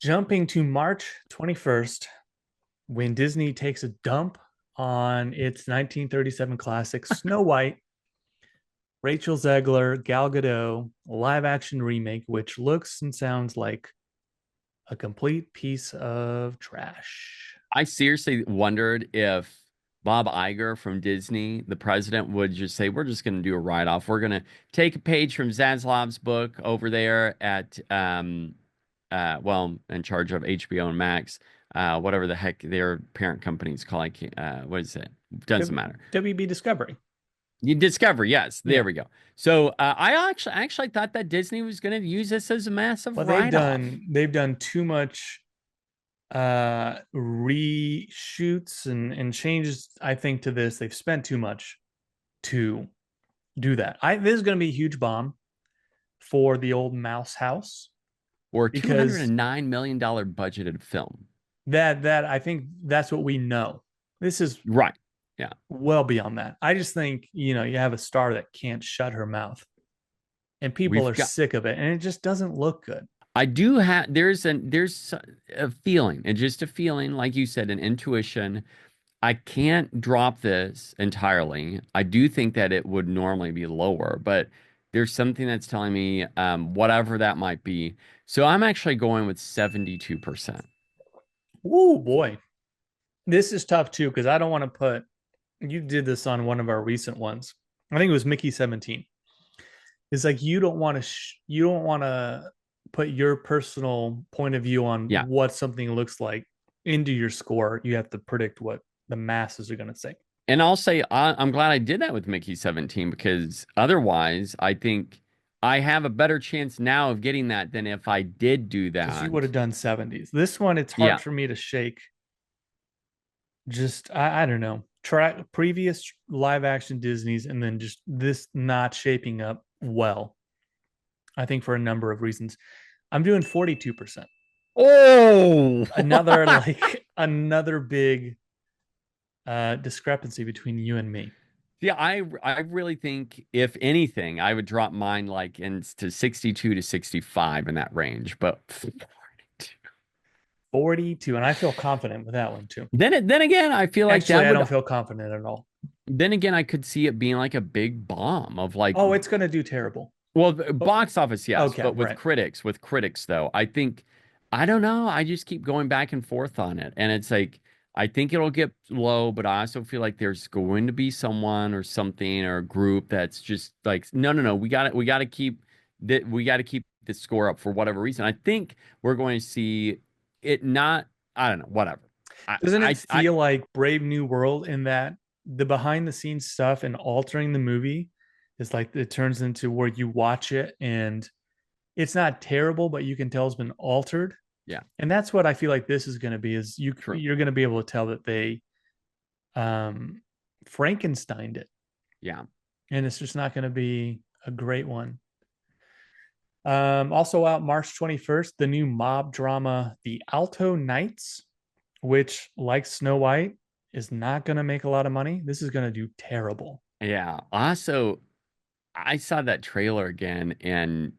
Jumping to March 21st, when Disney takes a dump on its 1937 classic Snow White, Rachel Zegler, Gal Gadot, live action remake, which looks and sounds like a complete piece of trash. I seriously wondered if Bob Iger from Disney, the president, would just say, "We're just going to do a write-off. We're going to take a page from Zaslav's book over there at, well, in charge of HBO and Max, whatever the heck their parent company's called. What is it? Doesn't matter. WB Discovery. You Discover, yes, there Yeah. we go. So I actually thought that Disney was going to use this as a massive Well, write-off. they've done too much reshoots and changes, I think, to this. They've spent too much to do that. This is going to be a huge bomb for the old Mouse House Or because $209 million budgeted film. that I think that's what we know. This is Right. Yeah. well beyond that. I just think, you have a star that can't shut her mouth and people We've are got sick of it and it just doesn't look good. I do have there's a feeling, and just a feeling, like you said, an intuition. I can't drop this entirely. I do think that it would normally be lower, but there's something that's telling me whatever that might be. So I'm actually going with 72%. Oh boy. This is tough too because I don't want to put you did this on one of our recent ones. I think it was Mickey 17. It's like you don't want to put your personal point of view on Yeah. what something looks like into your score. You have to predict what the masses are going to say. And I'll say I'm glad I did that with Mickey 17, because otherwise I think I have a better chance now of getting that than if I did do Because you would have that. done 70s. This one, it's hard Yeah. for me to shake. Just I don't know. Track previous live action Disney's and then just this not shaping up well. I think for a number of reasons. I'm doing 42%. Oh, Another like another big discrepancy between you and me. yeah, I really think if anything, I would drop mine like into 62 to 65 in that range. But 42, and I feel confident with that one too. then again, I feel like Actually, that I would don't feel confident at all. then again I could see it being like a big bomb of like, Oh, it's going to do terrible. well, Oh, box office, yes, okay, but right. with critics though, I think, I don't know, I just keep going back and forth on it, and it's like I think it'll get low, but I also feel like there's going to be someone or something or a group that's just like, no, no, no, we got to keep the score up for whatever reason. I think we're going to see it not. I don't know, whatever. I Doesn't it I feel like Brave New World in that the behind the scenes stuff and altering the movie is like it turns into where you watch it and it's not terrible, but you can tell it's been altered. yeah, And that's what I feel like this is going to be is true, you're going to be able to tell that they um Frankensteined it yeah. and it's just not going to be a great one. Also out March 21st, the new mob drama, The Alto Knights, which, like Snow White, is not going to make a lot of money. This is going to do terrible. Yeah. Also, I saw that trailer again, and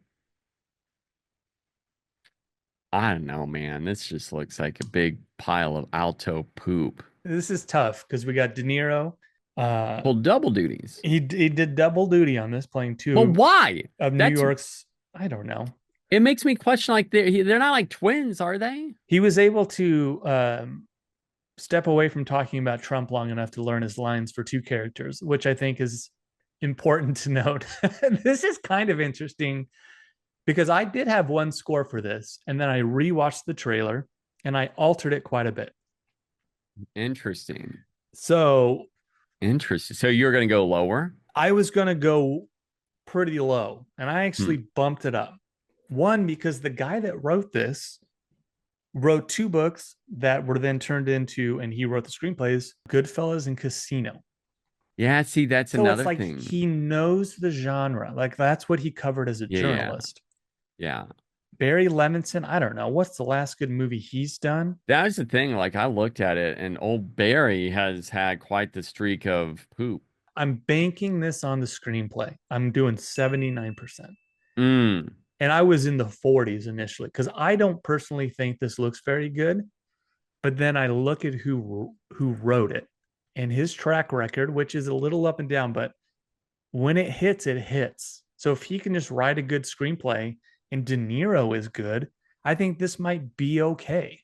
I don't know, man. This just looks like a big pile of Alto poop. This is tough because we got De Niro. Uh, Well, double duties. he did double duty on this, playing But two why? of New That's York's. I don't know. it makes me question, like they're not like twins, are they? He was able to step away from talking about Trump long enough to learn his lines for two characters, which I think is important to note. This is kind of interesting because I did have one score for this, and then I rewatched the trailer and I altered it quite a bit. Interesting. So Interesting. So you're gonna go lower? I was going to go pretty low, and I Hmm. actually bumped it up. One, because the guy that wrote this wrote two books that were then turned into, and he wrote the screenplays, Goodfellas and Casino. Yeah, see, that's So it's another like thing. he knows the genre. Like that's what he covered as a Yeah, yeah, journalist. yeah. Barry Levinson, I don't know. What's the last good movie he's done? That was the thing. Like I looked at it, and old Barry has had quite the streak of poop. I'm banking this on the screenplay. I'm doing 79%. Mm. and I was in the 40s initially because I don't personally think this looks very good. But then I look at who wrote it and his track record, which is a little up and down, but when it hits, it hits. So if he can just write a good screenplay and De Niro is good, I think this might be okay.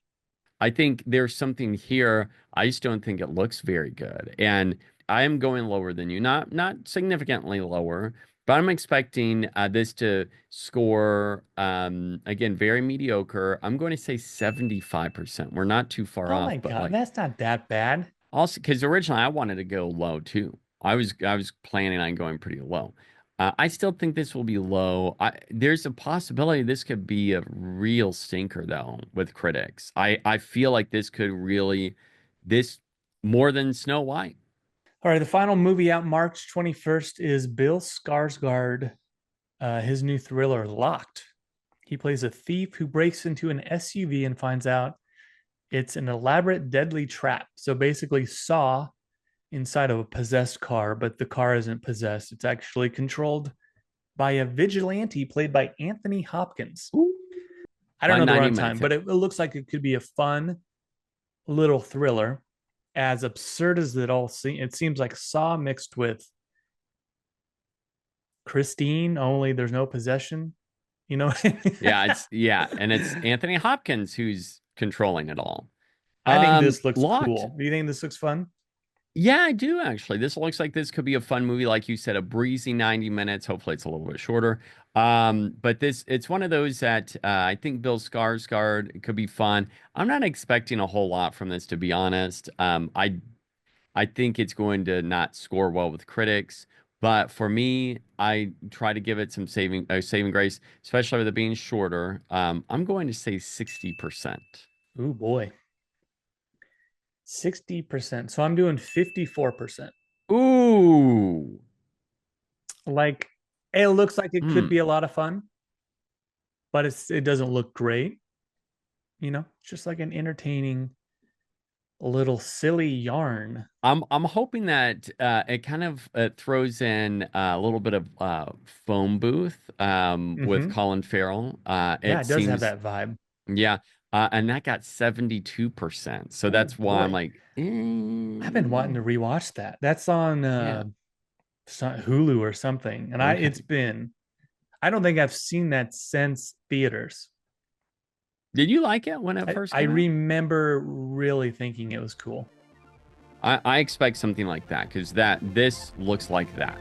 I think there's something here. I just don't think it looks very good. And I am going lower than you, not significantly lower, but I'm expecting this to score again very mediocre. I'm going to say 75%. We're not too far Oh my off, but God, like that's not that bad. also because originally I wanted to go low too. I was planning on going pretty low. I still think this will be low. There's a possibility this could be a real stinker though with critics. I feel like this could really this more than Snow White. All right, the final movie out March 21st is Bill Skarsgård, his new thriller, Locked. He plays a thief who breaks into an SUV and finds out it's an elaborate, deadly trap. So basically, Saw inside of a possessed car, but the car isn't possessed. It's actually controlled by a vigilante played by Anthony Hopkins. Ooh. I don't Fun know the 90 minutes. runtime, Yeah. but it looks like it could be a fun little thriller. As absurd as it all seems, it seems like Saw mixed with Christine, only there's no possession. You know, And it's Anthony Hopkins who's controlling it all. I think this looks Locked. cool. Do you think this looks fun? Yeah, I do actually. This looks like this could be a fun movie, like you said, a breezy 90 minutes. Hopefully, it's a little bit shorter. But it's one of those that I think Bill Skarsgård could be fun. I'm not expecting a whole lot from this, to be honest. I think it's going to not score well with critics, but for me, I try to give it some saving grace, especially with it being shorter. I'm going to say 60%. Oh boy, 60%. So I'm doing 54%. Ooh. Like it looks like it could Hmm. be a lot of fun, but it doesn't look great. You know, it's just like an entertaining little silly yarn. I'm hoping that it kind of throws in a little bit of phone booth with Mm-hmm. Colin Farrell. Yeah, It it does have seems, that vibe. yeah, and that got 72%. So Oh that's why I'm boy, like, I've been wanting to rewatch that. That's on yeah, Hulu or something, and it's okay. been. I don't think I've seen that since theaters. Did you like it when it first I came out? remember really thinking it was cool. I expect something like that because this looks like that.